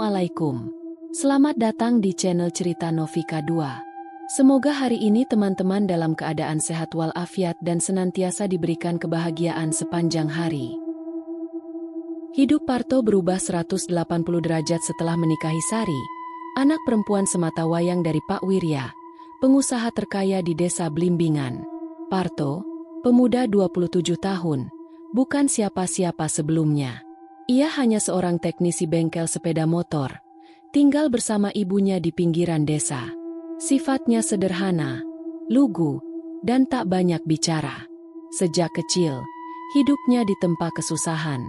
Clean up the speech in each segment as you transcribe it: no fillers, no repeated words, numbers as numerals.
Assalamualaikum. Selamat datang di channel Cerita Novika 2. Semoga hari ini teman-teman dalam keadaan sehat walafiat dan senantiasa diberikan kebahagiaan sepanjang hari. Hidup Parto berubah 180 derajat setelah menikahi Sari, anak perempuan sematawayang dari Pak Wirya, pengusaha terkaya di desa Blimbingan. Parto, pemuda 27 tahun, bukan siapa-siapa sebelumnya. Ia hanya seorang teknisi bengkel sepeda motor, tinggal bersama ibunya di pinggiran desa. Sifatnya sederhana, lugu, dan tak banyak bicara. Sejak kecil, hidupnya ditempa kesusahan.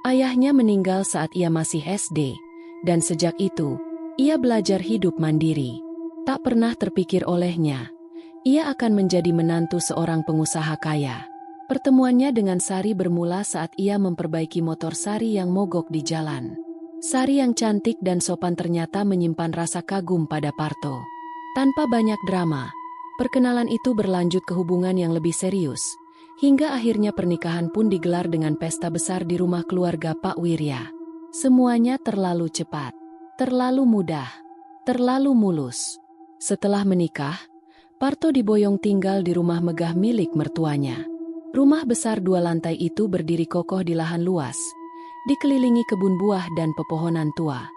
Ayahnya meninggal saat ia masih SD, dan sejak itu, ia belajar hidup mandiri. Tak pernah terpikir olehnya, ia akan menjadi menantu seorang pengusaha kaya. Pertemuannya dengan Sari bermula saat ia memperbaiki motor Sari yang mogok di jalan. Sari yang cantik dan sopan ternyata menyimpan rasa kagum pada Parto. Tanpa banyak drama, perkenalan itu berlanjut ke hubungan yang lebih serius, hingga akhirnya pernikahan pun digelar dengan pesta besar di rumah keluarga Pak Wirya. Semuanya terlalu cepat, terlalu mudah, terlalu mulus. Setelah menikah, Parto diboyong tinggal di rumah megah milik mertuanya. Rumah besar 2 lantai itu berdiri kokoh di lahan luas, dikelilingi kebun buah dan pepohonan tua.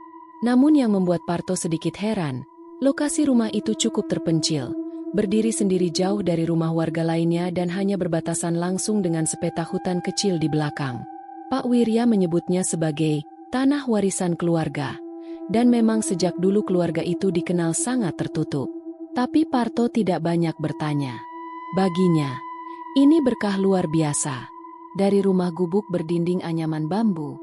Namun yang membuat Parto sedikit heran, lokasi rumah itu cukup terpencil, berdiri sendiri jauh dari rumah warga lainnya dan hanya berbatasan langsung dengan sepetak hutan kecil di belakang. Pak Wirya menyebutnya sebagai tanah warisan keluarga, dan memang sejak dulu keluarga itu dikenal sangat tertutup. Tapi Parto tidak banyak bertanya. Baginya, ini berkah luar biasa. Dari rumah gubuk berdinding anyaman bambu,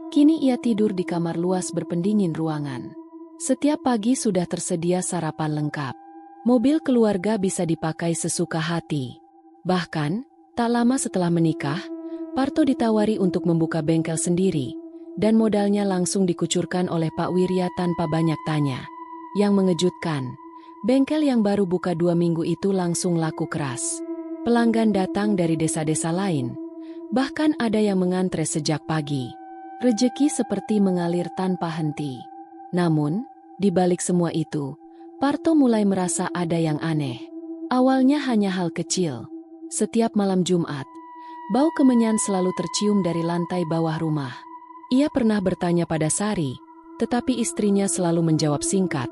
kini ia tidur di kamar luas berpendingin ruangan. Setiap pagi sudah tersedia sarapan lengkap. Mobil keluarga bisa dipakai sesuka hati. Bahkan, tak lama setelah menikah, Parto ditawari untuk membuka bengkel sendiri, dan modalnya langsung dikucurkan oleh Pak Wirya tanpa banyak tanya. Yang mengejutkan, bengkel yang baru buka 2 minggu itu langsung laku keras. Pelanggan datang dari desa-desa lain, bahkan ada yang mengantre sejak pagi. Rejeki seperti mengalir tanpa henti. Namun, di balik semua itu, Parto mulai merasa ada yang aneh. Awalnya hanya hal kecil. Setiap malam Jumat, bau kemenyan selalu tercium dari lantai bawah rumah. Ia pernah bertanya pada Sari, tetapi istrinya selalu menjawab singkat,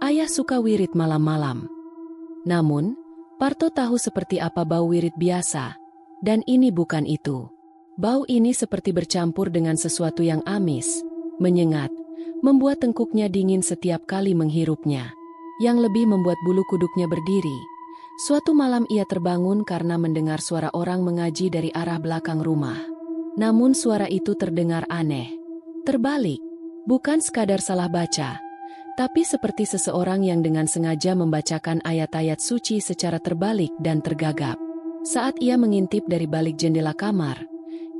"Ayah suka wirid malam-malam." Namun, Parto tahu seperti apa bau wirid biasa, dan ini bukan itu. Bau ini seperti bercampur dengan sesuatu yang amis, menyengat, membuat tengkuknya dingin setiap kali menghirupnya. Yang lebih membuat bulu kuduknya berdiri. Suatu malam ia terbangun karena mendengar suara orang mengaji dari arah belakang rumah. Namun suara itu terdengar aneh. Terbalik, bukan sekadar salah baca, tapi seperti seseorang yang dengan sengaja membacakan ayat-ayat suci secara terbalik dan tergagap. Saat ia mengintip dari balik jendela kamar,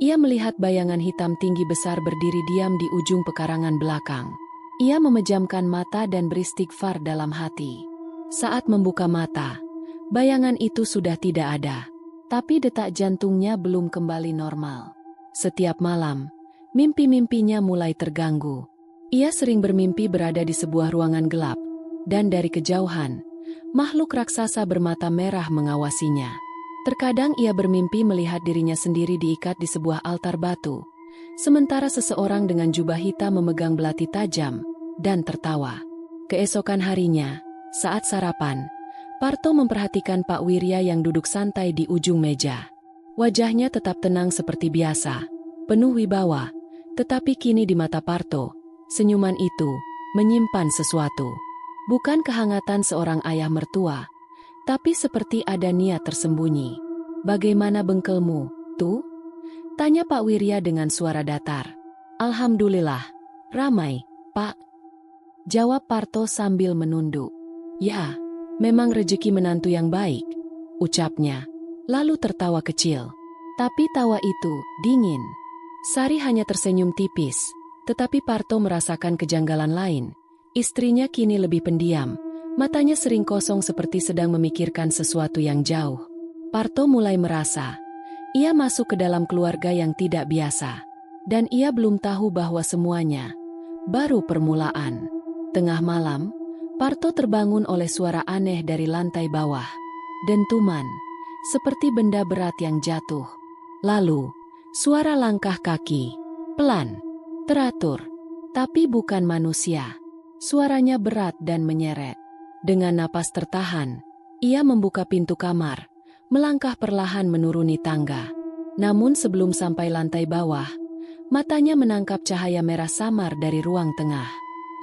ia melihat bayangan hitam tinggi besar berdiri diam di ujung pekarangan belakang. Ia memejamkan mata dan beristighfar dalam hati. Saat membuka mata, bayangan itu sudah tidak ada, tapi detak jantungnya belum kembali normal. Setiap malam, mimpi-mimpinya mulai terganggu. Ia sering bermimpi berada di sebuah ruangan gelap, dan dari kejauhan, makhluk raksasa bermata merah mengawasinya. Terkadang ia bermimpi melihat dirinya sendiri diikat di sebuah altar batu, sementara seseorang dengan jubah hitam memegang belati tajam, dan tertawa. Keesokan harinya, saat sarapan, Parto memperhatikan Pak Wirya yang duduk santai di ujung meja. Wajahnya tetap tenang seperti biasa, penuh wibawa, tetapi kini di mata Parto, senyuman itu menyimpan sesuatu. Bukan kehangatan seorang ayah mertua, tapi seperti ada niat tersembunyi. "Bagaimana bengkelmu, tuh?" tanya Pak Wirya dengan suara datar. "Alhamdulillah, ramai, Pak," jawab Parto sambil menunduk. "Ya, memang rezeki menantu yang baik," ucapnya, lalu tertawa kecil. Tapi tawa itu dingin. Sari hanya tersenyum tipis. Tetapi Parto merasakan kejanggalan lain. Istrinya kini lebih pendiam, matanya sering kosong seperti sedang memikirkan sesuatu yang jauh. Parto mulai merasa, ia masuk ke dalam keluarga yang tidak biasa. Dan ia belum tahu bahwa semuanya, baru permulaan. Tengah malam, Parto terbangun oleh suara aneh dari lantai bawah. Dentuman, seperti benda berat yang jatuh. Lalu, suara langkah kaki, pelan, teratur, tapi bukan manusia. Suaranya berat dan menyeret. Dengan napas tertahan, ia membuka pintu kamar, melangkah perlahan menuruni tangga. Namun sebelum sampai lantai bawah, matanya menangkap cahaya merah samar dari ruang tengah.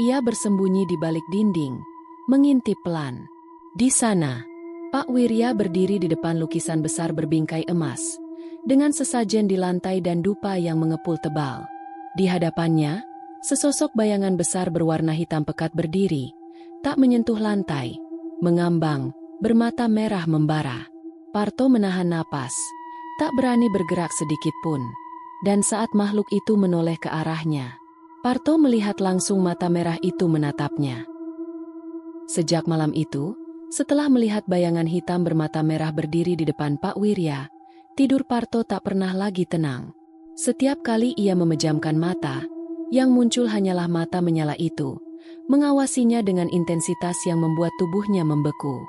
Ia bersembunyi di balik dinding, mengintip pelan. Di sana, Pak Wirya berdiri di depan lukisan besar berbingkai emas, dengan sesajen di lantai dan dupa yang mengepul tebal. Di hadapannya, sesosok bayangan besar berwarna hitam pekat berdiri, tak menyentuh lantai, mengambang, bermata merah membara. Parto menahan napas, tak berani bergerak sedikit pun. Dan saat makhluk itu menoleh ke arahnya, Parto melihat langsung mata merah itu menatapnya. Sejak malam itu, setelah melihat bayangan hitam bermata merah berdiri di depan Pak Wirya, tidur Parto tak pernah lagi tenang. Setiap kali ia memejamkan mata, yang muncul hanyalah mata menyala itu, mengawasinya dengan intensitas yang membuat tubuhnya membeku.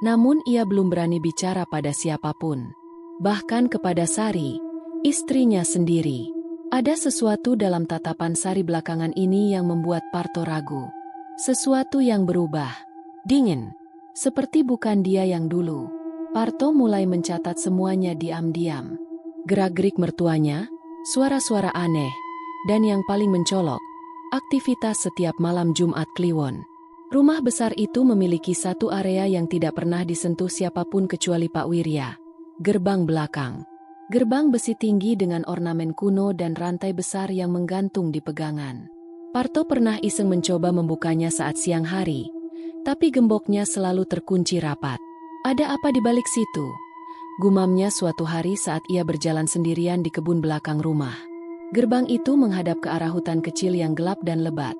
Namun ia belum berani bicara pada siapapun, bahkan kepada Sari, istrinya sendiri. Ada sesuatu dalam tatapan Sari belakangan ini yang membuat Parto ragu. Sesuatu yang berubah, dingin, seperti bukan dia yang dulu. Parto mulai mencatat semuanya diam-diam. Gerak-gerik mertuanya, suara-suara aneh, dan yang paling mencolok, aktivitas setiap malam Jumat Kliwon. Rumah besar itu memiliki satu area yang tidak pernah disentuh siapapun kecuali Pak Wirya, gerbang belakang. Gerbang besi tinggi dengan ornamen kuno dan rantai besar yang menggantung di pegangan. Parto pernah iseng mencoba membukanya saat siang hari, tapi gemboknya selalu terkunci rapat. Ada apa di balik situ? Gumamnya suatu hari saat ia berjalan sendirian di kebun belakang rumah. Gerbang itu menghadap ke arah hutan kecil yang gelap dan lebat,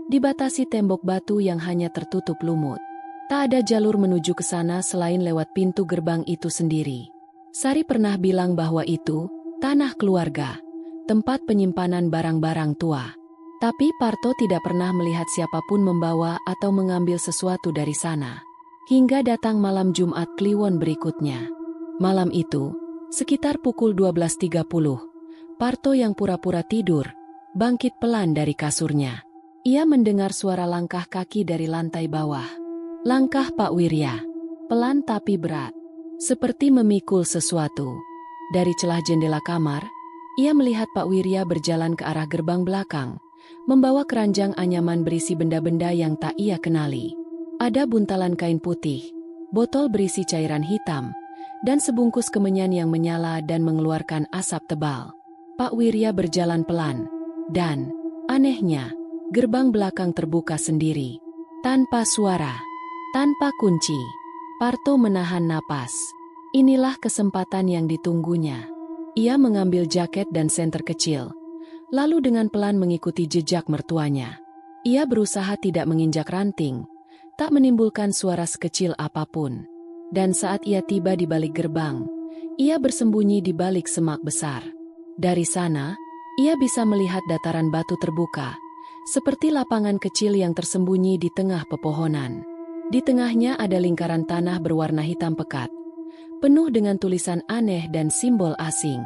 dibatasi tembok batu yang hanya tertutup lumut. Tak ada jalur menuju ke sana selain lewat pintu gerbang itu sendiri. Sari pernah bilang bahwa itu tanah keluarga, tempat penyimpanan barang-barang tua. Tapi Parto tidak pernah melihat siapapun membawa atau mengambil sesuatu dari sana. Hingga datang malam Jumat Kliwon berikutnya. Malam itu, sekitar pukul 12.30, Parto yang pura-pura tidur, bangkit pelan dari kasurnya. Ia mendengar suara langkah kaki dari lantai bawah. Langkah Pak Wirya, pelan tapi berat. Seperti memikul sesuatu. Dari celah jendela kamar, ia melihat Pak Wirya berjalan ke arah gerbang belakang, membawa keranjang anyaman berisi benda-benda yang tak ia kenali. Ada buntalan kain putih, botol berisi cairan hitam, dan sebungkus kemenyan yang menyala dan mengeluarkan asap tebal. Pak Wirya berjalan pelan, dan, anehnya, gerbang belakang terbuka sendiri. Tanpa suara, tanpa kunci. Parto menahan napas. Inilah kesempatan yang ditunggunya. Ia mengambil jaket dan senter kecil, lalu dengan pelan mengikuti jejak mertuanya. Ia berusaha tidak menginjak ranting, tak menimbulkan suara sekecil apapun. Dan saat ia tiba di balik gerbang, ia bersembunyi di balik semak besar. Dari sana, ia bisa melihat dataran batu terbuka, seperti lapangan kecil yang tersembunyi di tengah pepohonan. Di tengahnya ada lingkaran tanah berwarna hitam pekat, penuh dengan tulisan aneh dan simbol asing.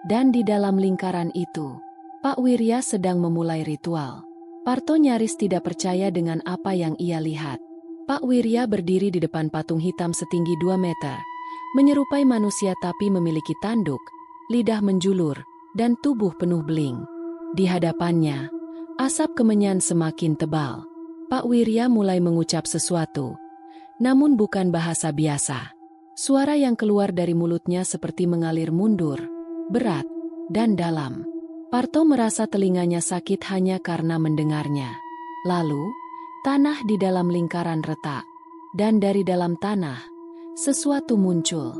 Dan di dalam lingkaran itu, Pak Wirya sedang memulai ritual. Parto nyaris tidak percaya dengan apa yang ia lihat. Pak Wirya berdiri di depan patung hitam setinggi 2 meter, menyerupai manusia tapi memiliki tanduk, lidah menjulur, dan tubuh penuh beling. Di hadapannya, asap kemenyan semakin tebal. Pak Wirya mulai mengucap sesuatu, namun bukan bahasa biasa. Suara yang keluar dari mulutnya seperti mengalir mundur, berat, dan dalam. Parto merasa telinganya sakit hanya karena mendengarnya. Lalu, tanah di dalam lingkaran retak, dan dari dalam tanah, sesuatu muncul.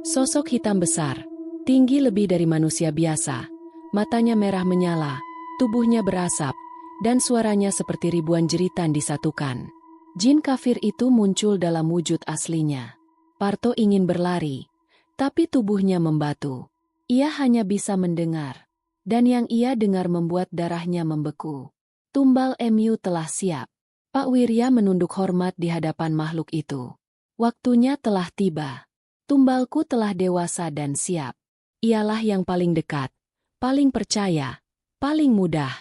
Sosok hitam besar, tinggi lebih dari manusia biasa, matanya merah menyala, tubuhnya berasap, dan suaranya seperti ribuan jeritan disatukan. Jin kafir itu muncul dalam wujud aslinya. Parto ingin berlari, tapi tubuhnya membatu. Ia hanya bisa mendengar, dan yang ia dengar membuat darahnya membeku. Tumbal MU telah siap. Pak Wirya menunduk hormat di hadapan makhluk itu. Waktunya telah tiba. Tumbalku telah dewasa dan siap. Ialah yang paling dekat, paling percaya, paling mudah.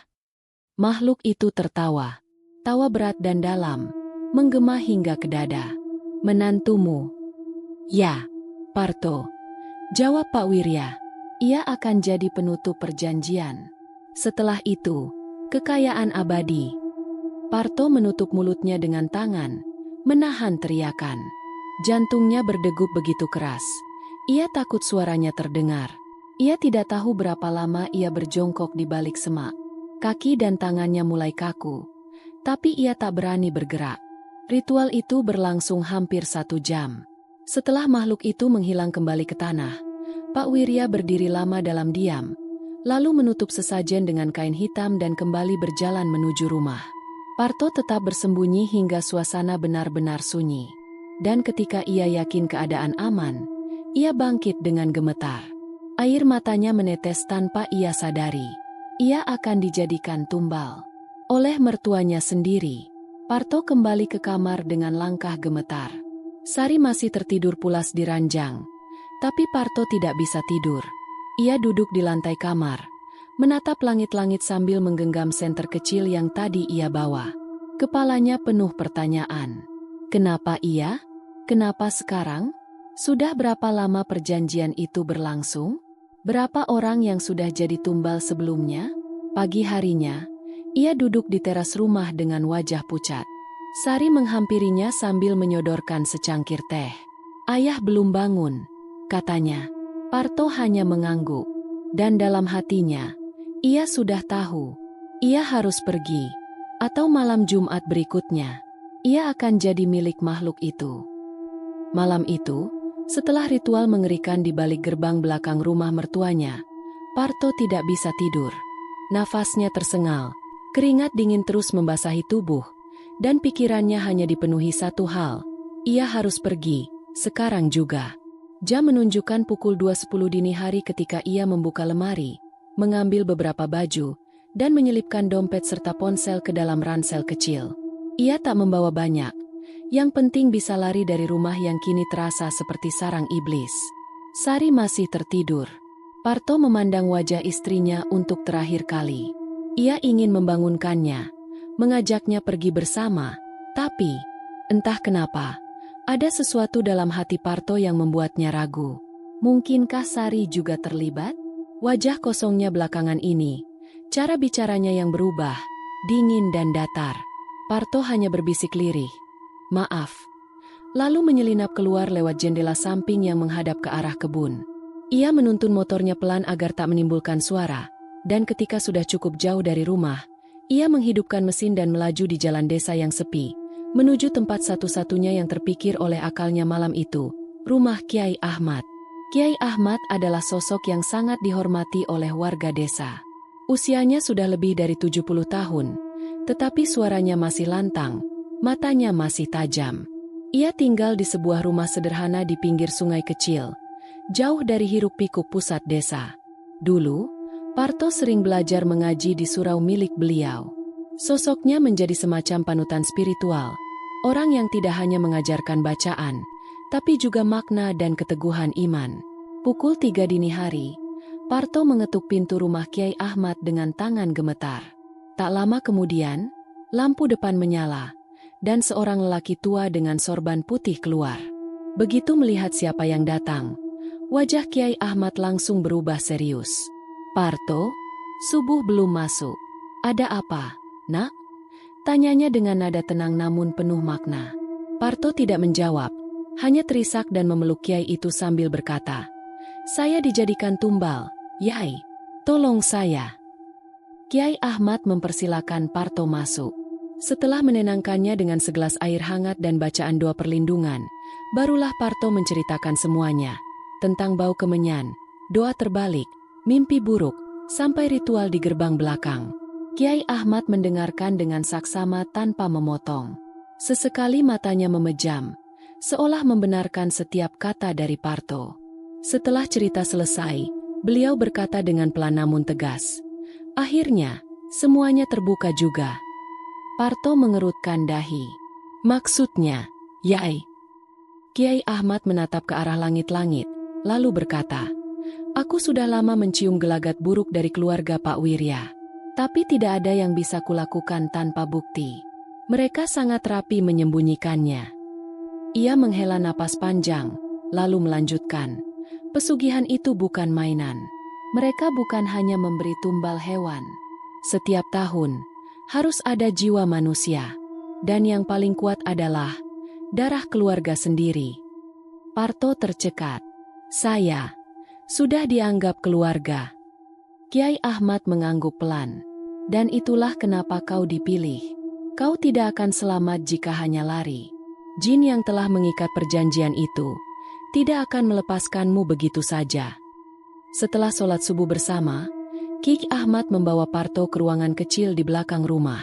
Makhluk itu tertawa. Tawa berat dan dalam, menggema hingga ke dada. Menantumu. Ya, Parto. Jawab Pak Wirya. Ia akan jadi penutup perjanjian. Setelah itu, kekayaan abadi. Parto menutup mulutnya dengan tangan, menahan teriakan. Jantungnya berdegup begitu keras. Ia takut suaranya terdengar. Ia tidak tahu berapa lama ia berjongkok di balik semak. Kaki dan tangannya mulai kaku. Tapi ia tak berani bergerak. Ritual itu berlangsung hampir 1 jam. Setelah makhluk itu menghilang kembali ke tanah, Pak Wirya berdiri lama dalam diam, lalu menutup sesajen dengan kain hitam dan kembali berjalan menuju rumah. Parto tetap bersembunyi hingga suasana benar-benar sunyi. Dan ketika ia yakin keadaan aman, ia bangkit dengan gemetar. Air matanya menetes tanpa ia sadari. Ia akan dijadikan tumbal oleh mertuanya sendiri. Parto kembali ke kamar dengan langkah gemetar. Sari masih tertidur pulas di ranjang. Tapi Parto tidak bisa tidur. Ia duduk di lantai kamar, menatap langit-langit sambil menggenggam senter kecil yang tadi ia bawa. Kepalanya penuh pertanyaan. Kenapa ia? Kenapa sekarang? Sudah berapa lama perjanjian itu berlangsung? Berapa orang yang sudah jadi tumbal sebelumnya? Pagi harinya, ia duduk di teras rumah dengan wajah pucat. Sari menghampirinya sambil menyodorkan secangkir teh. Ayah belum bangun, katanya. Parto hanya mengangguk. Dan dalam hatinya, ia sudah tahu. Ia harus pergi. Atau malam Jumat berikutnya, ia akan jadi milik makhluk itu. Malam itu, setelah ritual mengerikan di balik gerbang belakang rumah mertuanya, Parto tidak bisa tidur. Nafasnya tersengal, keringat dingin terus membasahi tubuh, dan pikirannya hanya dipenuhi satu hal. Ia harus pergi, sekarang juga. Jam menunjukkan pukul 2.10 dini hari ketika ia membuka lemari, mengambil beberapa baju, dan menyelipkan dompet serta ponsel ke dalam ransel kecil. Ia tak membawa banyak. Yang penting bisa lari dari rumah yang kini terasa seperti sarang iblis. Sari masih tertidur. Parto memandang wajah istrinya untuk terakhir kali. Ia ingin membangunkannya, mengajaknya pergi bersama, tapi entah kenapa, ada sesuatu dalam hati Parto yang membuatnya ragu. Mungkinkah Sari juga terlibat? Wajah kosongnya belakangan ini, cara bicaranya yang berubah, dingin dan datar. Parto hanya berbisik lirih. Maaf. Lalu menyelinap keluar lewat jendela samping yang menghadap ke arah kebun. Ia menuntun motornya pelan agar tak menimbulkan suara, dan ketika sudah cukup jauh dari rumah, ia menghidupkan mesin dan melaju di jalan desa yang sepi, menuju tempat satu-satunya yang terpikir oleh akalnya malam itu, rumah Kiai Ahmad. Kiai Ahmad adalah sosok yang sangat dihormati oleh warga desa. Usianya sudah lebih dari 70 tahun, tetapi suaranya masih lantang. Matanya masih tajam. Ia tinggal di sebuah rumah sederhana di pinggir sungai kecil, jauh dari hiruk-pikuk pusat desa. Dulu, Parto sering belajar mengaji di surau milik beliau. Sosoknya menjadi semacam panutan spiritual, orang yang tidak hanya mengajarkan bacaan, tapi juga makna dan keteguhan iman. Pukul 3 dini hari, Parto mengetuk pintu rumah Kiai Ahmad dengan tangan gemetar. Tak lama kemudian, lampu depan menyala, dan seorang lelaki tua dengan sorban putih keluar. Begitu melihat siapa yang datang, wajah Kiai Ahmad langsung berubah serius. Parto, subuh belum masuk. Ada apa, nak? Tanyanya dengan nada tenang namun penuh makna. Parto tidak menjawab, hanya terisak dan memeluk Kiai itu sambil berkata, "Saya dijadikan tumbal, Yai. Tolong saya." Kiai Ahmad mempersilakan Parto masuk. Setelah menenangkannya dengan segelas air hangat dan bacaan doa perlindungan, barulah Parto menceritakan semuanya. Tentang bau kemenyan, doa terbalik, mimpi buruk, sampai ritual di gerbang belakang. Kiai Ahmad mendengarkan dengan saksama tanpa memotong. Sesekali matanya memejam, seolah membenarkan setiap kata dari Parto. Setelah cerita selesai, beliau berkata dengan pelan namun tegas, "Akhirnya, Semuanya terbuka juga. Parto mengerutkan dahi. Maksudnya, Yai? Kiai Ahmad menatap ke arah langit-langit, lalu berkata, aku sudah lama mencium gelagat buruk dari keluarga Pak Wirya. Tapi tidak ada yang bisa kulakukan tanpa bukti. Mereka sangat rapi menyembunyikannya. Ia menghela napas panjang, lalu melanjutkan, pesugihan itu bukan mainan. Mereka bukan hanya memberi tumbal hewan. Setiap tahun, harus ada jiwa manusia. Dan yang paling kuat adalah darah keluarga sendiri. Parto tercekat. Saya sudah dianggap keluarga. Kiai Ahmad mengangguk pelan. Dan itulah kenapa kau dipilih. Kau tidak akan selamat jika hanya lari. Jin yang telah mengikat perjanjian itu tidak akan melepaskanmu begitu saja. Setelah sholat subuh bersama, Kiai Ahmad membawa Parto ke ruangan kecil di belakang rumah.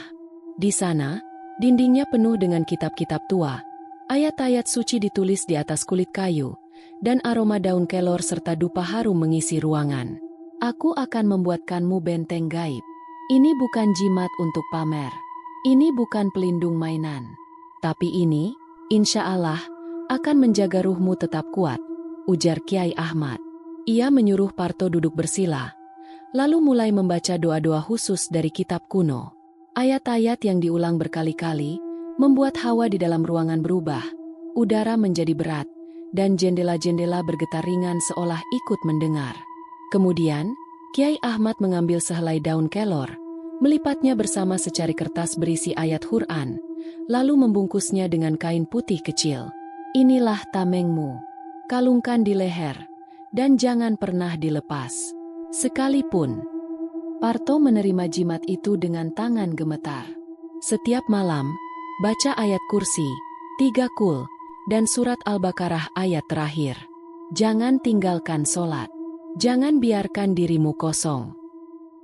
Di sana, dindingnya penuh dengan kitab-kitab tua. Ayat-ayat suci ditulis di atas kulit kayu, dan aroma daun kelor serta dupa harum mengisi ruangan. Aku akan membuatkanmu benteng gaib. Ini bukan jimat untuk pamer. Ini bukan pelindung mainan. Tapi ini, insya Allah, akan menjaga ruhmu tetap kuat, ujar Kiai Ahmad. Ia menyuruh Parto duduk bersila, lalu mulai membaca doa-doa khusus dari kitab kuno. Ayat-ayat yang diulang berkali-kali, membuat hawa di dalam ruangan berubah, udara menjadi berat, dan jendela-jendela bergetar ringan seolah ikut mendengar. Kemudian, Kiai Ahmad mengambil sehelai daun kelor, melipatnya bersama secari kertas berisi ayat Quran, lalu membungkusnya dengan kain putih kecil. Inilah tamengmu. Kalungkan di leher, dan jangan pernah dilepas. Sekalipun. Parto menerima jimat itu dengan tangan gemetar. Setiap malam, baca ayat kursi, 3 kul, dan surat Al-Baqarah ayat terakhir. Jangan tinggalkan sholat. Jangan biarkan dirimu kosong.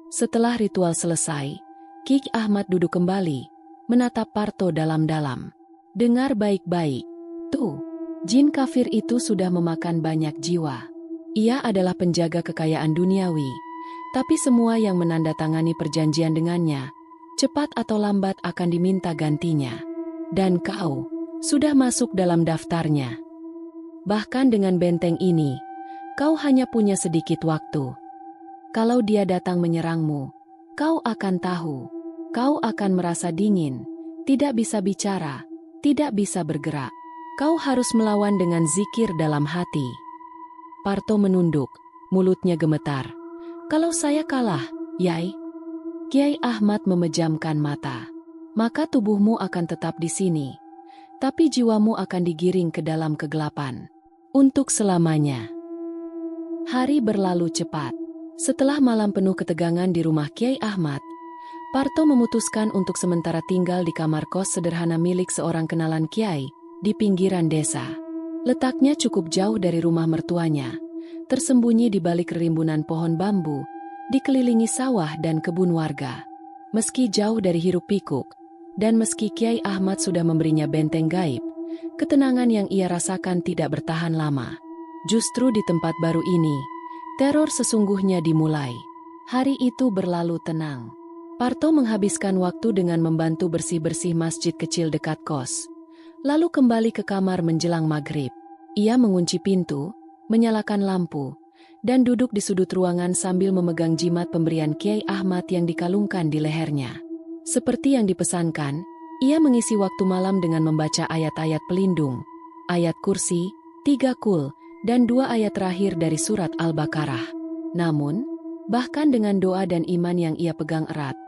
Setelah ritual selesai, Kiai Ahmad duduk kembali, menatap Parto dalam-dalam. Dengar baik-baik. Tuh, jin kafir itu sudah memakan banyak jiwa. Ia adalah penjaga kekayaan duniawi, tapi semua yang menandatangani perjanjian dengannya, cepat atau lambat akan diminta gantinya. Dan kau sudah masuk dalam daftarnya. Bahkan dengan benteng ini, kau hanya punya sedikit waktu. Kalau dia datang menyerangmu, kau akan tahu. Kau akan merasa dingin, tidak bisa bicara, tidak bisa bergerak. Kau harus melawan dengan zikir dalam hati. Parto menunduk, mulutnya gemetar. Kalau saya kalah, Yai? Kiai Ahmad memejamkan mata. Maka tubuhmu akan tetap di sini. Tapi jiwamu akan digiring ke dalam kegelapan. Untuk selamanya. Hari berlalu cepat. Setelah malam penuh ketegangan di rumah Kiai Ahmad, Parto memutuskan untuk sementara tinggal di kamar kos sederhana milik seorang kenalan Kiai di pinggiran desa. Letaknya cukup jauh dari rumah mertuanya, tersembunyi di balik rimbunan pohon bambu, dikelilingi sawah dan kebun warga. Meski jauh dari hiruk-pikuk, dan meski Kiai Ahmad sudah memberinya benteng gaib, ketenangan yang ia rasakan tidak bertahan lama. Justru di tempat baru ini, teror sesungguhnya dimulai. Hari itu berlalu tenang. Parto menghabiskan waktu dengan membantu bersih-bersih masjid kecil dekat kos. Lalu kembali ke kamar menjelang maghrib. Ia mengunci pintu, menyalakan lampu, dan duduk di sudut ruangan sambil memegang jimat pemberian Kiai Ahmad yang dikalungkan di lehernya. Seperti yang dipesankan, ia mengisi waktu malam dengan membaca ayat-ayat pelindung, ayat kursi, 3 kul, dan 2 ayat terakhir dari surat Al-Baqarah. Namun, bahkan dengan doa dan iman yang ia pegang erat,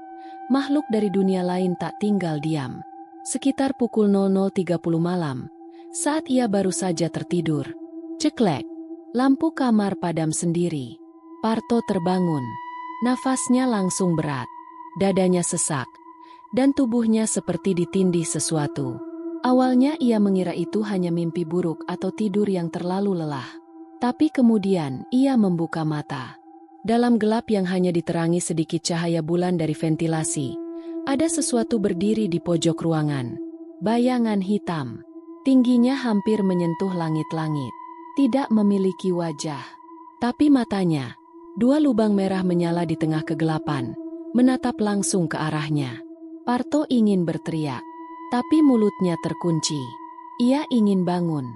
makhluk dari dunia lain tak tinggal diam. Sekitar pukul 00.30 malam, saat ia baru saja tertidur. Ceklek, lampu kamar padam sendiri. Parto terbangun. Nafasnya langsung berat, dadanya sesak, dan tubuhnya seperti ditindih sesuatu. Awalnya ia mengira itu hanya mimpi buruk atau tidur yang terlalu lelah. Tapi kemudian ia membuka mata. Dalam gelap yang hanya diterangi sedikit cahaya bulan dari ventilasi, ada sesuatu berdiri di pojok ruangan. Bayangan hitam. Tingginya hampir menyentuh langit-langit. Tidak memiliki wajah. Tapi matanya, 2 lubang merah menyala di tengah kegelapan, menatap langsung ke arahnya. Parto ingin berteriak, tapi mulutnya terkunci. Ia ingin bangun,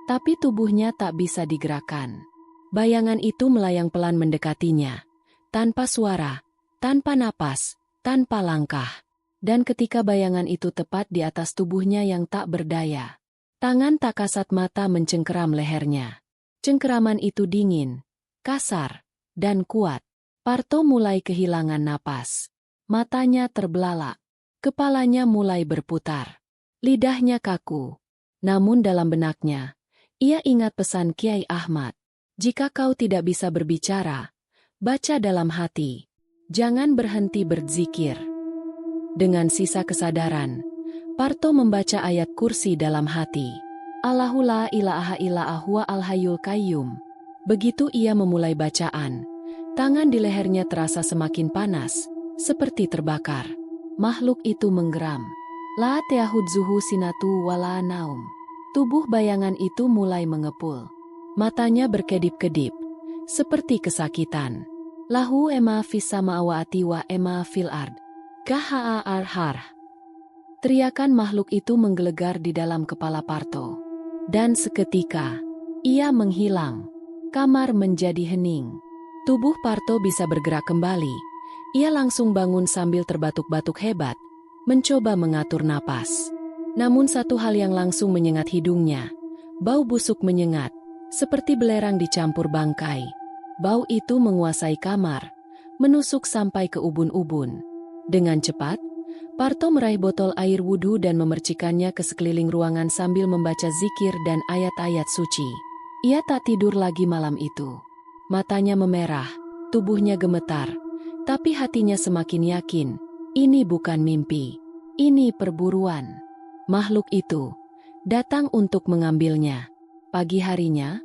tapi tubuhnya tak bisa digerakkan. Bayangan itu melayang pelan mendekatinya, tanpa suara, tanpa napas, tanpa langkah. Dan ketika bayangan itu tepat di atas tubuhnya yang tak berdaya, tangan tak kasat mata mencengkeram lehernya. Cengkeraman itu dingin, kasar, dan kuat. Parto mulai kehilangan napas. Matanya terbelalak. Kepalanya mulai berputar. Lidahnya kaku. Namun dalam benaknya, ia ingat pesan Kiai Ahmad. Jika kau tidak bisa berbicara, baca dalam hati. Jangan berhenti berzikir. Dengan sisa kesadaran, Parto membaca ayat kursi dalam hati. Allahu la ilaha illa huwa al-hayyul qayyum. Begitu ia memulai bacaan, tangan di lehernya terasa semakin panas, seperti terbakar. Makhluk itu menggeram. La ta'khudhuhu sinatu wala naum. Tubuh bayangan itu mulai mengepul. Matanya berkedip-kedip, seperti kesakitan. Lahu ema fis samawati wa ema fil ard. Kaha'ar-har. Teriakan makhluk itu menggelegar di dalam kepala Parto. Dan seketika, ia menghilang. Kamar menjadi hening. Tubuh Parto bisa bergerak kembali. Ia langsung bangun sambil terbatuk-batuk hebat, mencoba mengatur napas. Namun satu hal yang langsung menyengat hidungnya. Bau busuk menyengat, seperti belerang dicampur bangkai. Bau itu menguasai kamar, menusuk sampai ke ubun-ubun. Dengan cepat, Parto meraih botol air wudhu dan memercikannya ke sekeliling ruangan sambil membaca zikir dan ayat-ayat suci. Ia tak tidur lagi malam itu. Matanya memerah, tubuhnya gemetar. Tapi hatinya semakin yakin, ini bukan mimpi, ini perburuan. Makhluk itu datang untuk mengambilnya. Pagi harinya,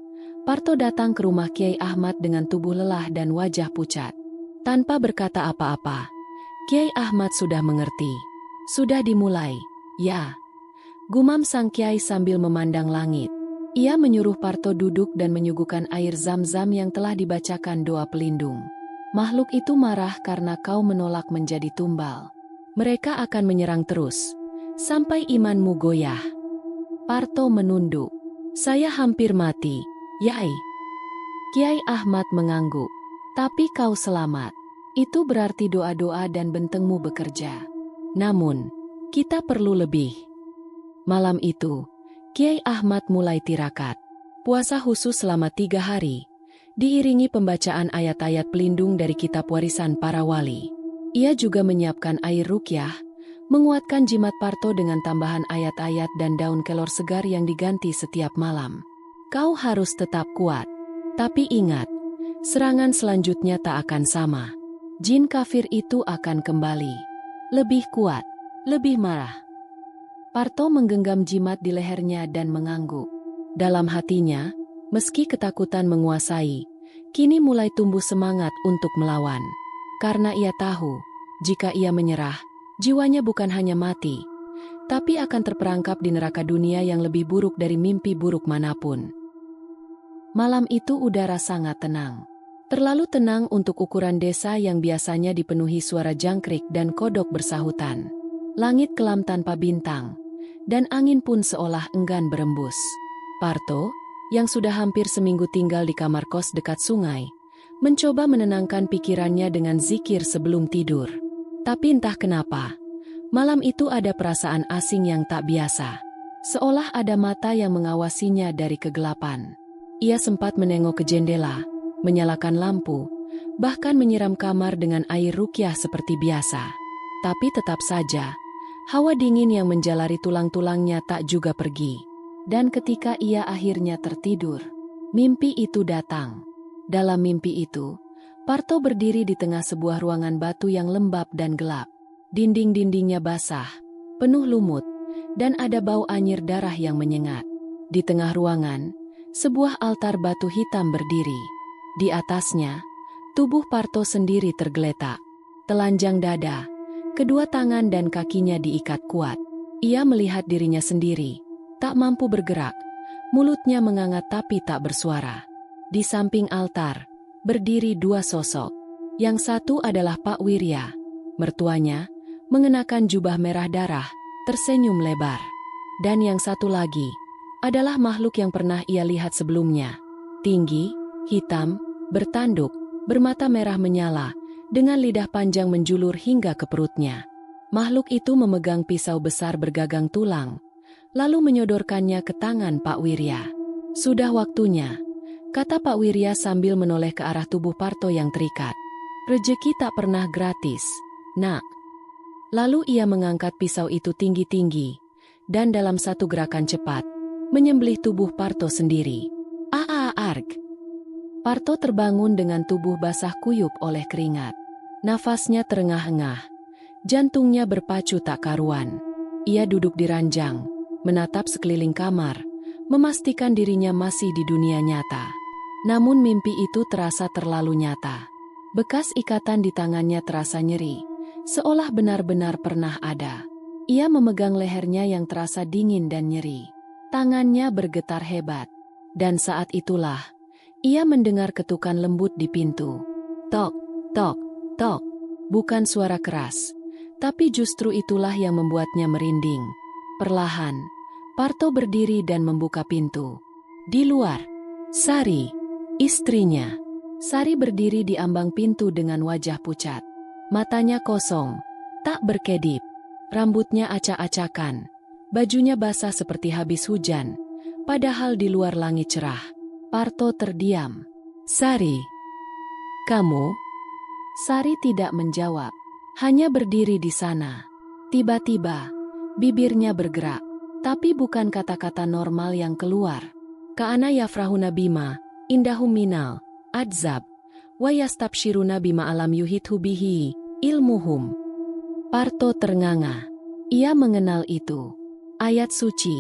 Parto datang ke rumah Kiai Ahmad dengan tubuh lelah dan wajah pucat. Tanpa berkata apa-apa, Kiai Ahmad sudah mengerti. Sudah dimulai, ya. Gumam sang Kiai sambil memandang langit. Ia menyuruh Parto duduk dan menyuguhkan air zam-zam yang telah dibacakan doa pelindung. Makhluk itu marah karena kau menolak menjadi tumbal. Mereka akan menyerang terus, sampai imanmu goyah. Parto menunduk. Saya hampir mati, Yai. Kiai Ahmad mengangguk. Tapi kau selamat. Itu berarti doa-doa dan bentengmu bekerja. Namun, kita perlu lebih. Malam itu, Kiai Ahmad mulai tirakat. Puasa khusus selama 3 hari. Diiringi pembacaan ayat-ayat pelindung dari kitab warisan para wali. Ia juga menyiapkan air ruqyah, menguatkan jimat Parto dengan tambahan ayat-ayat dan daun kelor segar yang diganti setiap malam. Kau harus tetap kuat. Tapi ingat, serangan selanjutnya tak akan sama. Jin kafir itu akan kembali. Lebih kuat, lebih marah. Parto menggenggam jimat di lehernya dan mengangguk. Dalam hatinya, meski ketakutan menguasai, kini mulai tumbuh semangat untuk melawan. Karena ia tahu, jika ia menyerah, jiwanya bukan hanya mati, tapi akan terperangkap di neraka dunia yang lebih buruk dari mimpi buruk manapun. Malam itu udara sangat tenang. Terlalu tenang untuk ukuran desa yang biasanya dipenuhi suara jangkrik dan kodok bersahutan. Langit kelam tanpa bintang, dan angin pun seolah enggan berembus. Parto, yang sudah hampir seminggu tinggal di kamar kos dekat sungai, mencoba menenangkan pikirannya dengan zikir sebelum tidur. Tapi entah kenapa, malam itu ada perasaan asing yang tak biasa. Seolah ada mata yang mengawasinya dari kegelapan. Ia sempat menengok ke jendela, menyalakan lampu, bahkan menyiram kamar dengan air ruqyah seperti biasa. Tapi tetap saja, hawa dingin yang menjalari tulang-tulangnya tak juga pergi. Dan ketika ia akhirnya tertidur, mimpi itu datang. Dalam mimpi itu, Parto berdiri di tengah sebuah ruangan batu yang lembab dan gelap. Dinding-dindingnya basah, penuh lumut, dan ada bau anyir darah yang menyengat. Di tengah ruangan, sebuah altar batu hitam berdiri. Di atasnya, tubuh Parto sendiri tergeletak. Telanjang dada, kedua tangan dan kakinya diikat kuat. Ia melihat dirinya sendiri, tak mampu bergerak, mulutnya menganga tapi tak bersuara. Di samping altar, berdiri 2 sosok. Yang satu adalah Pak Wirya, mertuanya, mengenakan jubah merah darah, tersenyum lebar. Dan yang satu lagi, adalah makhluk yang pernah ia lihat sebelumnya. Tinggi, hitam, bertanduk, bermata merah menyala, dengan lidah panjang menjulur hingga ke perutnya. Makhluk itu memegang pisau besar bergagang tulang, lalu menyodorkannya ke tangan Pak Wirya. "Sudah waktunya," kata Pak Wirya sambil menoleh ke arah tubuh Parto yang terikat. "Rejeki tak pernah gratis, nak." Lalu ia mengangkat pisau itu tinggi-tinggi, dan dalam satu gerakan cepat, menyembelih tubuh Parto sendiri. Arg! Parto terbangun dengan tubuh basah kuyup oleh keringat. Nafasnya terengah-engah, jantungnya berpacu tak karuan. Ia duduk di ranjang, menatap sekeliling kamar, memastikan dirinya masih di dunia nyata. Namun mimpi itu terasa terlalu nyata. Bekas ikatan di tangannya terasa nyeri, seolah benar-benar pernah ada. Ia memegang lehernya yang terasa dingin dan nyeri. Tangannya bergetar hebat. Dan saat itulah, ia mendengar ketukan lembut di pintu. Tok, tok, tok. Bukan suara keras, tapi justru itulah yang membuatnya merinding. Perlahan, Parto berdiri dan membuka pintu. Di luar, Sari, istrinya. Sari berdiri di ambang pintu dengan wajah pucat. Matanya kosong, tak berkedip. Rambutnya acak-acakan. Bajunya basah seperti habis hujan. Padahal di luar langit cerah. Parto terdiam. "Sari, kamu?" Sari tidak menjawab. Hanya berdiri di sana. Tiba-tiba, bibirnya bergerak. Tapi bukan kata-kata normal yang keluar. "Ka'ana yafrahuna bima, indahum minal, adzab, wa yastabshiruna bima alam yuhithu bihi, ilmuhum." Parto ternganga. Ia mengenal itu. Ayat suci,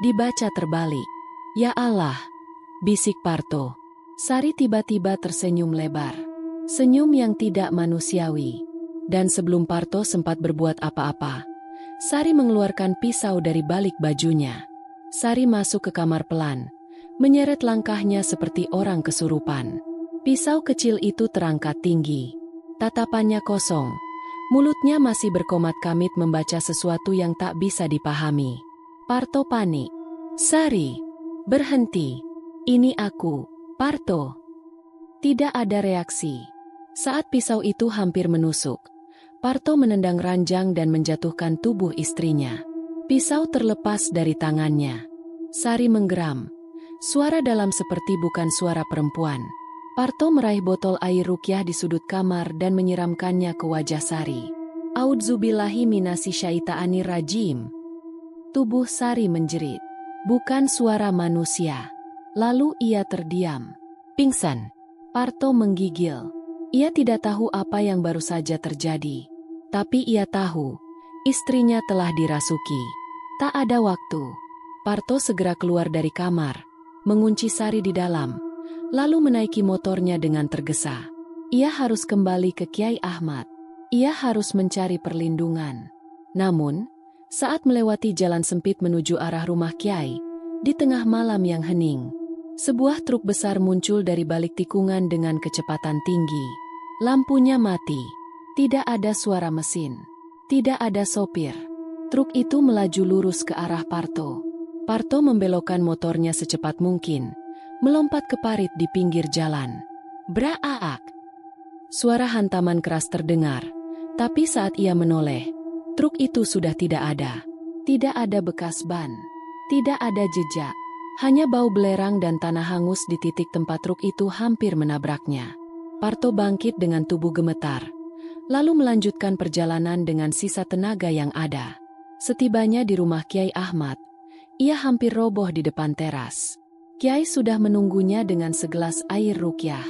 dibaca terbalik. "Ya Allah," bisik Parto. Sari tiba-tiba tersenyum lebar. Senyum yang tidak manusiawi. Dan sebelum Parto sempat berbuat apa-apa, Sari mengeluarkan pisau dari balik bajunya. Sari masuk ke kamar pelan, menyeret langkahnya seperti orang kesurupan. Pisau kecil itu terangkat tinggi. Tatapannya kosong. Mulutnya masih berkomat-kamit membaca sesuatu yang tak bisa dipahami. Parto panik. "Sari, berhenti. Ini aku, Parto." Tidak ada reaksi. Saat pisau itu hampir menusuk, Parto menendang ranjang dan menjatuhkan tubuh istrinya. Pisau terlepas dari tangannya. Sari menggeram. Suara dalam seperti bukan suara perempuan. Parto meraih botol air rukyah di sudut kamar dan menyiramkannya ke wajah Sari. "A'udzubillahi minasyaitonir rajim." Tubuh Sari menjerit. Bukan suara manusia. Lalu ia terdiam. Pingsan. Parto menggigil. Ia tidak tahu apa yang baru saja terjadi. Tapi ia tahu, istrinya telah dirasuki. Tak ada waktu. Parto segera keluar dari kamar, mengunci Sari di dalam, lalu menaiki motornya dengan tergesa. Ia harus kembali ke Kiai Ahmad. Ia harus mencari perlindungan. Namun, saat melewati jalan sempit menuju arah rumah Kiai, di tengah malam yang hening, sebuah truk besar muncul dari balik tikungan dengan kecepatan tinggi. Lampunya mati. Tidak ada suara mesin. Tidak ada sopir. Truk itu melaju lurus ke arah Parto. Parto membelokkan motornya secepat mungkin, melompat ke parit di pinggir jalan. Braak! Suara hantaman keras terdengar, tapi saat ia menoleh, truk itu sudah tidak ada. Tidak ada bekas ban. Tidak ada jejak. Hanya bau belerang dan tanah hangus di titik tempat truk itu hampir menabraknya. Parto bangkit dengan tubuh gemetar, lalu melanjutkan perjalanan dengan sisa tenaga yang ada. Setibanya di rumah Kiai Ahmad, ia hampir roboh di depan teras. Kiai sudah menunggunya dengan segelas air rukyah.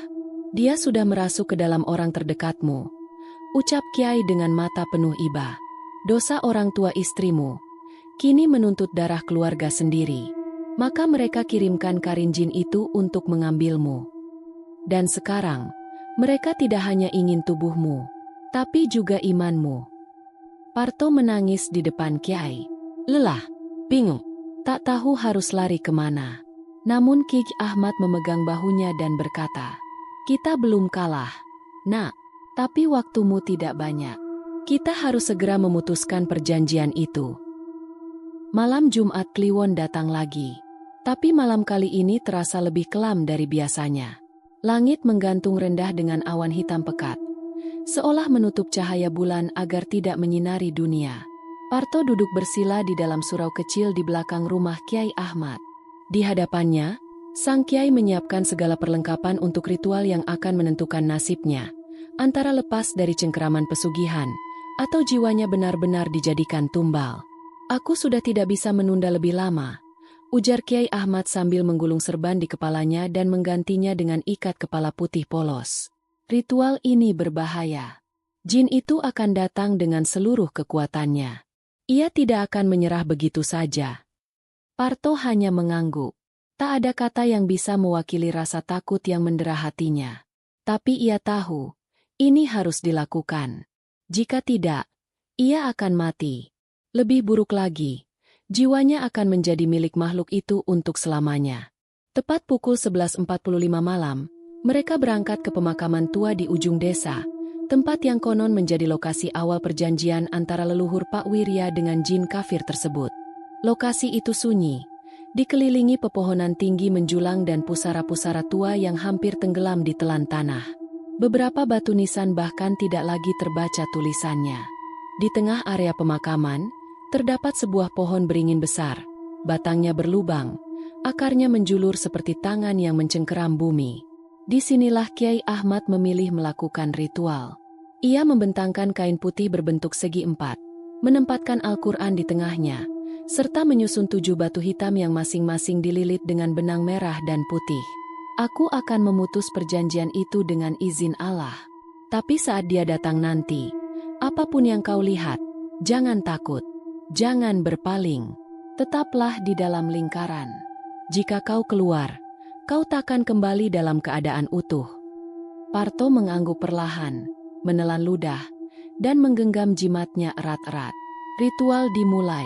"Dia sudah merasuk ke dalam orang terdekatmu," ucap Kiai dengan mata penuh iba. "Dosa orang tua istrimu kini menuntut darah keluarga sendiri. Maka mereka kirimkan karinjin itu untuk mengambilmu. Dan sekarang, mereka tidak hanya ingin tubuhmu, tapi juga imanmu." Parto menangis di depan Kiai. Lelah, bingung, tak tahu harus lari kemana. Namun Kiai Ahmad memegang bahunya dan berkata, "Kita belum kalah, nak, tapi waktumu tidak banyak. Kita harus segera memutuskan perjanjian itu. Malam Jumat Kliwon datang lagi. Tapi malam kali ini terasa lebih kelam dari biasanya. Langit menggantung rendah dengan awan hitam pekat, seolah menutup cahaya bulan agar tidak menyinari dunia. Parto duduk bersila di dalam surau kecil di belakang rumah Kiai Ahmad. Di hadapannya, sang Kiai menyiapkan segala perlengkapan untuk ritual yang akan menentukan nasibnya, antara lepas dari cengkeraman pesugihan, atau jiwanya benar-benar dijadikan tumbal. Aku sudah tidak bisa menunda lebih lama, ujar Kiai Ahmad sambil menggulung serban di kepalanya dan menggantinya dengan ikat kepala putih polos. Ritual ini berbahaya. Jin itu akan datang dengan seluruh kekuatannya. Ia tidak akan menyerah begitu saja. Parto hanya mengangguk. Tak ada kata yang bisa mewakili rasa takut yang mendera hatinya. Tapi ia tahu, ini harus dilakukan. Jika tidak, ia akan mati. Lebih buruk lagi, jiwanya akan menjadi milik makhluk itu untuk selamanya. Tepat pukul 11.45 malam, mereka berangkat ke pemakaman tua di ujung desa, tempat yang konon menjadi lokasi awal perjanjian antara leluhur Pak Wirya dengan jin kafir tersebut. Lokasi itu sunyi, dikelilingi pepohonan tinggi menjulang dan pusara-pusara tua yang hampir tenggelam di telan tanah. Beberapa batu nisan bahkan tidak lagi terbaca tulisannya. Di tengah area pemakaman, terdapat sebuah pohon beringin besar. Batangnya berlubang, akarnya menjulur seperti tangan yang mencengkeram bumi. Disinilah Kiai Ahmad memilih melakukan ritual. Ia membentangkan kain putih berbentuk segi empat, menempatkan Al-Quran di tengahnya, serta menyusun 7 batu hitam yang masing-masing dililit dengan benang merah dan putih. Aku akan memutus perjanjian itu dengan izin Allah. Tapi saat dia datang nanti, apapun yang kau lihat, jangan takut, jangan berpaling. Tetaplah di dalam lingkaran. Jika kau keluar, kau takkan kembali dalam keadaan utuh. Parto mengangguk perlahan, menelan ludah, dan menggenggam jimatnya erat-erat. Ritual dimulai.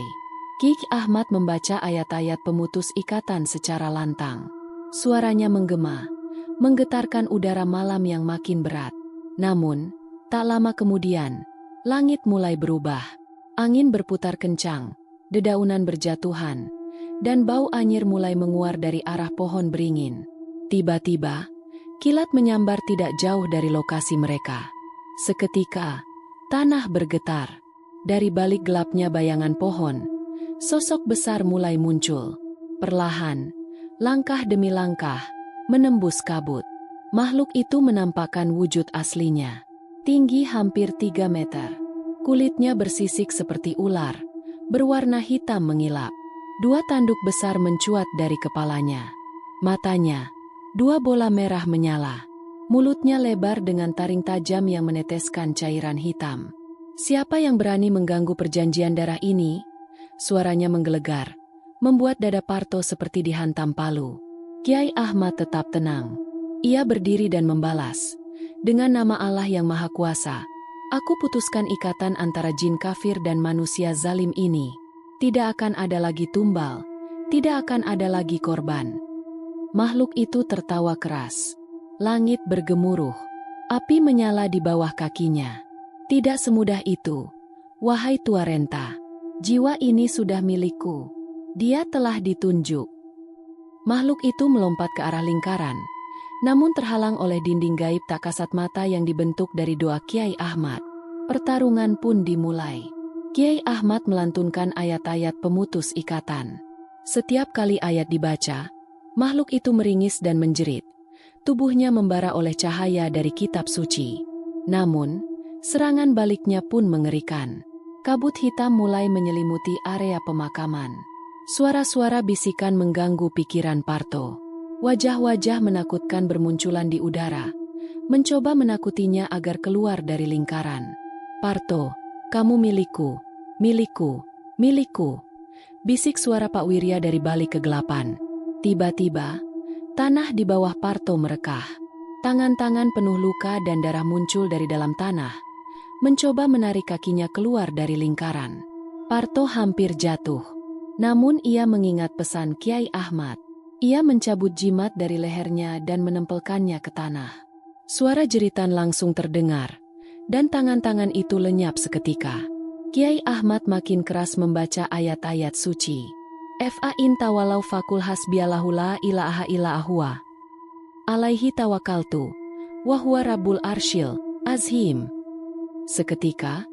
Kiai Ahmad membaca ayat-ayat pemutus ikatan secara lantang. Suaranya menggema, menggetarkan udara malam yang makin berat. Namun, tak lama kemudian, langit mulai berubah. Angin berputar kencang, dedaunan berjatuhan, dan bau anyir mulai menguar dari arah pohon beringin. Tiba-tiba, kilat menyambar tidak jauh dari lokasi mereka. Seketika, tanah bergetar. Dari balik gelapnya bayangan pohon, sosok besar mulai muncul. Perlahan, langkah demi langkah, menembus kabut. Makhluk itu menampakkan wujud aslinya. Tinggi hampir 3 meter. Kulitnya bersisik seperti ular, berwarna hitam mengilap. 2 tanduk besar mencuat dari kepalanya. Matanya, 2 bola merah menyala. Mulutnya lebar dengan taring tajam yang meneteskan cairan hitam. Siapa yang berani mengganggu perjanjian darah ini? Suaranya menggelegar, membuat dada Parto seperti dihantam palu. Kiai Ahmad tetap tenang. Ia berdiri dan membalas, "Dengan nama Allah yang Maha Kuasa, aku putuskan ikatan antara jin kafir dan manusia zalim ini. Tidak akan ada lagi tumbal, tidak akan ada lagi korban." Makhluk itu tertawa keras. Langit bergemuruh, api menyala di bawah kakinya. "Tidak semudah itu, wahai Tuarenta. Jiwa ini sudah milikku. Dia telah ditunjuk." Makhluk itu melompat ke arah lingkaran, namun terhalang oleh dinding gaib tak kasat mata yang dibentuk dari doa Kiai Ahmad. Pertarungan pun dimulai. Kiai Ahmad melantunkan ayat-ayat pemutus ikatan. Setiap kali ayat dibaca, makhluk itu meringis dan menjerit. Tubuhnya membara oleh cahaya dari kitab suci. Namun, serangan baliknya pun mengerikan. Kabut hitam mulai menyelimuti area pemakaman. Suara-suara bisikan mengganggu pikiran Parto. Wajah-wajah menakutkan bermunculan di udara, mencoba menakutinya agar keluar dari lingkaran. "Parto, kamu milikku, milikku, milikku," bisik suara Pak Wirya dari balik kegelapan. Tiba-tiba, tanah di bawah Parto merekah. Tangan-tangan penuh luka dan darah muncul dari dalam tanah, mencoba menarik kakinya keluar dari lingkaran. Parto hampir jatuh. Namun ia mengingat pesan Kiai Ahmad. Ia mencabut jimat dari lehernya dan menempelkannya ke tanah. Suara jeritan langsung terdengar, dan tangan-tangan itu lenyap seketika. Kiai Ahmad makin keras membaca ayat-ayat suci. Fa'in tawalau fakul hasbiallahu la ilaha illa huwa. Alaihi tawakkaltu. Wahuwa rabbul arsyil azim. Seketika,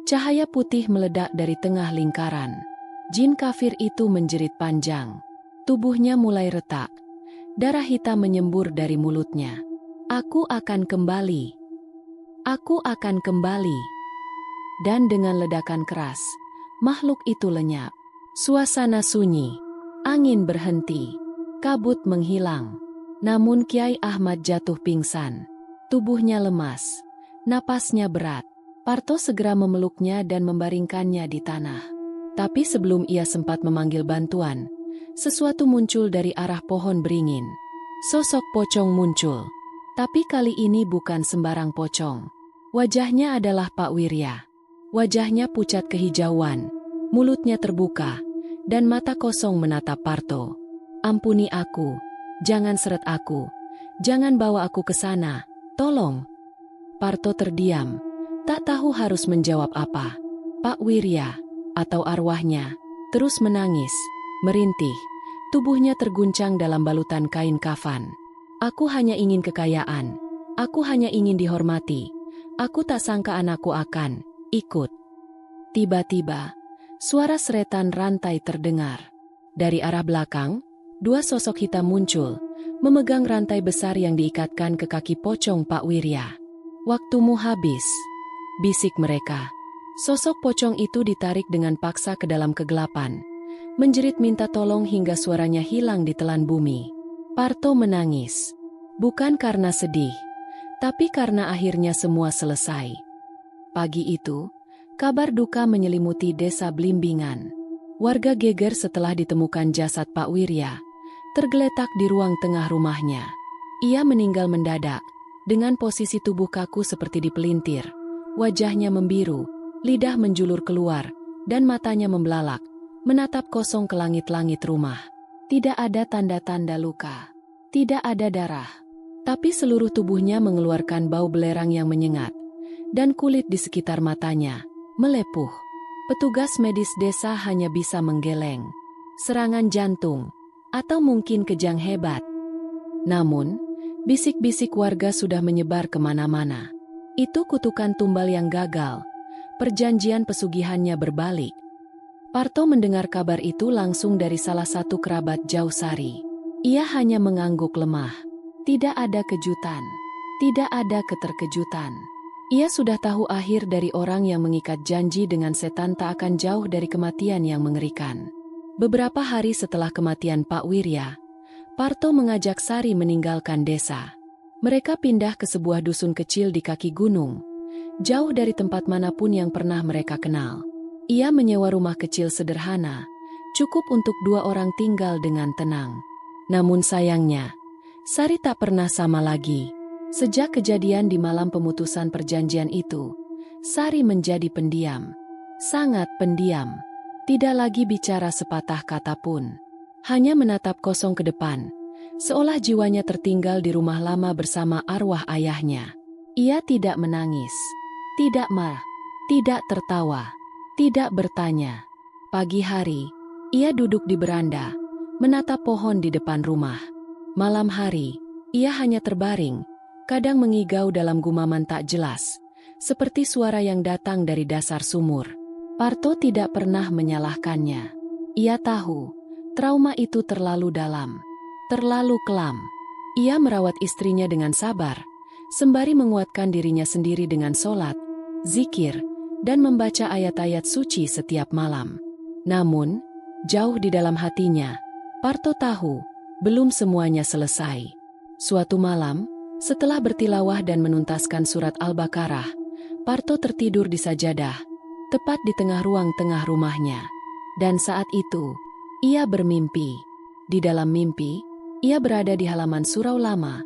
cahaya putih meledak dari tengah lingkaran. Jin kafir itu menjerit panjang. Tubuhnya mulai retak. Darah hitam menyembur dari mulutnya. Aku akan kembali. Aku akan kembali. Dan dengan ledakan keras, makhluk itu lenyap. Suasana sunyi. Angin berhenti. Kabut menghilang. Namun Kiai Ahmad jatuh pingsan. Tubuhnya lemas. Napasnya berat. Parto segera memeluknya dan membaringkannya di tanah. Tapi sebelum ia sempat memanggil bantuan, sesuatu muncul dari arah pohon beringin. Sosok pocong muncul. Tapi kali ini bukan sembarang pocong. Wajahnya adalah Pak Wirya. Wajahnya pucat kehijauan, mulutnya terbuka, dan mata kosong menatap Parto. Ampuni aku, jangan seret aku, jangan bawa aku ke sana, tolong. Parto terdiam, tak tahu harus menjawab apa. Pak Wirya, atau arwahnya, terus menangis, merintih, tubuhnya terguncang dalam balutan kain kafan. Aku hanya ingin kekayaan, aku hanya ingin dihormati, aku tak sangka anakku akan ikut. Tiba-tiba, suara seretan rantai terdengar. Dari arah belakang, dua sosok hitam muncul, memegang rantai besar yang diikatkan ke kaki pocong Pak Wirya. Waktumu habis, bisik mereka. Sosok pocong itu ditarik dengan paksa ke dalam kegelapan, menjerit minta tolong hingga suaranya hilang di telan bumi. Parto menangis, bukan karena sedih, tapi karena akhirnya semua selesai. Pagi itu, kabar duka menyelimuti desa Blimbingan. Warga geger setelah ditemukan jasad Pak Wirya, tergeletak di ruang tengah rumahnya. Ia meninggal mendadak, dengan posisi tubuh kaku seperti dipelintir. Wajahnya membiru, lidah menjulur keluar, dan matanya membelalak, menatap kosong ke langit-langit rumah. Tidak ada tanda-tanda luka, tidak ada darah, tapi seluruh tubuhnya mengeluarkan bau belerang yang menyengat, dan kulit di sekitar matanya melepuh. Petugas medis desa hanya bisa menggeleng. Serangan jantung, atau mungkin kejang hebat. Namun, bisik-bisik warga sudah menyebar kemana-mana. Itu kutukan tumbal yang gagal. Perjanjian pesugihannya berbalik. Parto mendengar kabar itu langsung dari salah satu kerabat jauh Sari. Ia hanya mengangguk lemah. Tidak ada kejutan. Tidak ada keterkejutan. Ia sudah tahu akhir dari orang yang mengikat janji dengan setan tak akan jauh dari kematian yang mengerikan. Beberapa hari setelah kematian Pak Wirya, Parto mengajak Sari meninggalkan desa. Mereka pindah ke sebuah dusun kecil di kaki gunung, jauh dari tempat manapun yang pernah mereka kenal. Ia menyewa rumah kecil sederhana, cukup untuk 2 orang tinggal dengan tenang. Namun sayangnya, Sari tak pernah sama lagi. Sejak kejadian di malam pemutusan perjanjian itu, Sari menjadi pendiam. Sangat pendiam. Tidak lagi bicara sepatah kata pun. Hanya menatap kosong ke depan, seolah jiwanya tertinggal di rumah lama bersama arwah ayahnya. Ia tidak menangis, tidak marah, tidak tertawa, tidak bertanya. Pagi hari, ia duduk di beranda, menatap pohon di depan rumah. Malam hari, ia hanya terbaring, kadang mengigau dalam gumaman tak jelas, seperti suara yang datang dari dasar sumur. Parto tidak pernah menyalahkannya. Ia tahu, trauma itu terlalu dalam, terlalu kelam. Ia merawat istrinya dengan sabar, sembari menguatkan dirinya sendiri dengan sholat, zikir, dan membaca ayat-ayat suci setiap malam. Namun, jauh di dalam hatinya, Parto tahu, belum semuanya selesai. Suatu malam, setelah bertilawah dan menuntaskan surat Al-Baqarah, Parto tertidur di sajadah, tepat di tengah ruang tengah rumahnya. Dan saat itu, ia bermimpi. Di dalam mimpi, ia berada di halaman surau lama,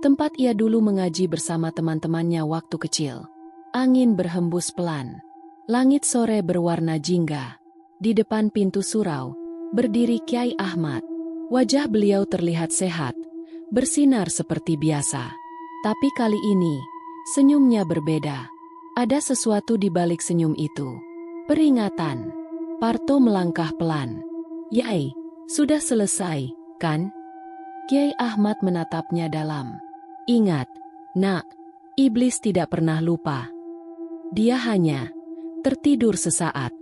tempat ia dulu mengaji bersama teman-temannya waktu kecil. Angin berhembus pelan. Langit sore berwarna jingga. Di depan pintu surau, berdiri Kiai Ahmad. Wajah beliau terlihat sehat, bersinar seperti biasa. Tapi kali ini, senyumnya berbeda. Ada sesuatu di balik senyum itu. Peringatan. Parto melangkah pelan. Yai, sudah selesai, kan? Kiai Ahmad menatapnya dalam. Ingat, nak, iblis tidak pernah lupa. Dia hanya tertidur sesaat.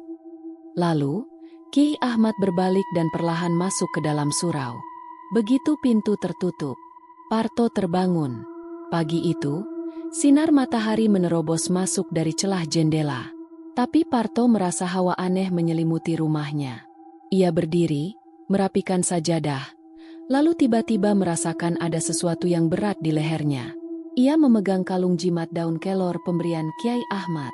Lalu, Kiai Ahmad berbalik dan perlahan masuk ke dalam surau. Begitu pintu tertutup, Parto terbangun. Pagi itu, sinar matahari menerobos masuk dari celah jendela. Tapi Parto merasa hawa aneh menyelimuti rumahnya. Ia berdiri, merapikan sajadah, lalu tiba-tiba merasakan ada sesuatu yang berat di lehernya. Ia memegang kalung jimat daun kelor pemberian Kiai Ahmad.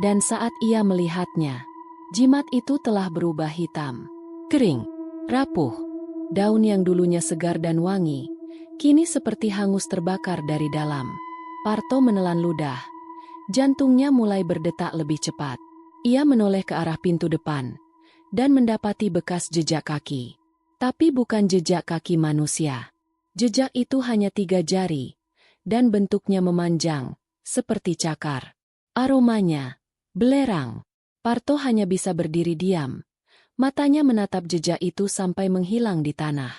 Dan saat ia melihatnya, jimat itu telah berubah hitam, kering, rapuh. Daun yang dulunya segar dan wangi, kini seperti hangus terbakar dari dalam. Parto menelan ludah. Jantungnya mulai berdetak lebih cepat. Ia menoleh ke arah pintu depan dan mendapati bekas jejak kaki. Tapi bukan jejak kaki manusia. Jejak itu hanya 3 jari dan bentuknya memanjang, seperti cakar. Aromanya belerang. Parto hanya bisa berdiri diam. Matanya menatap jejak itu sampai menghilang di tanah.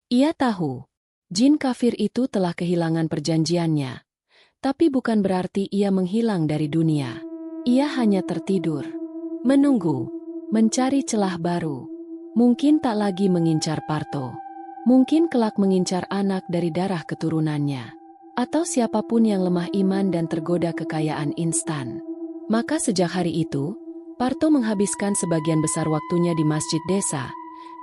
Ia tahu, jin kafir itu telah kehilangan perjanjiannya. Tapi bukan berarti ia menghilang dari dunia. Ia hanya tertidur, menunggu, mencari celah baru. Mungkin tak lagi mengincar Parto. Mungkin kelak mengincar anak dari darah keturunannya. Atau siapapun yang lemah iman dan tergoda kekayaan instan. Maka sejak hari itu, Parto menghabiskan sebagian besar waktunya di masjid desa,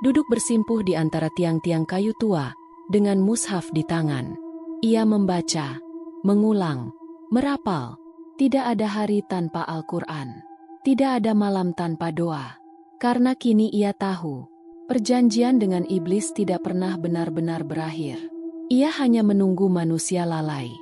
duduk bersimpuh di antara tiang-tiang kayu tua, dengan mushaf di tangan. Ia membaca, mengulang, merapal. Tidak ada hari tanpa Al-Quran. Tidak ada malam tanpa doa. Karena kini ia tahu, perjanjian dengan iblis tidak pernah benar-benar berakhir. Ia hanya menunggu manusia lalai.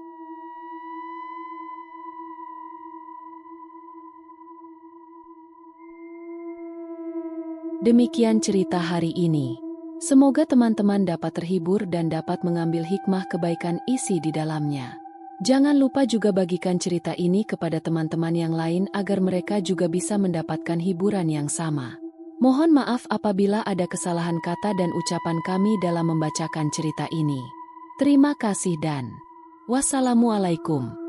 Demikian cerita hari ini. Semoga teman-teman dapat terhibur dan dapat mengambil hikmah kebaikan isi di dalamnya. Jangan lupa juga bagikan cerita ini kepada teman-teman yang lain agar mereka juga bisa mendapatkan hiburan yang sama. Mohon maaf apabila ada kesalahan kata dan ucapan kami dalam membacakan cerita ini. Terima kasih dan wassalamualaikum.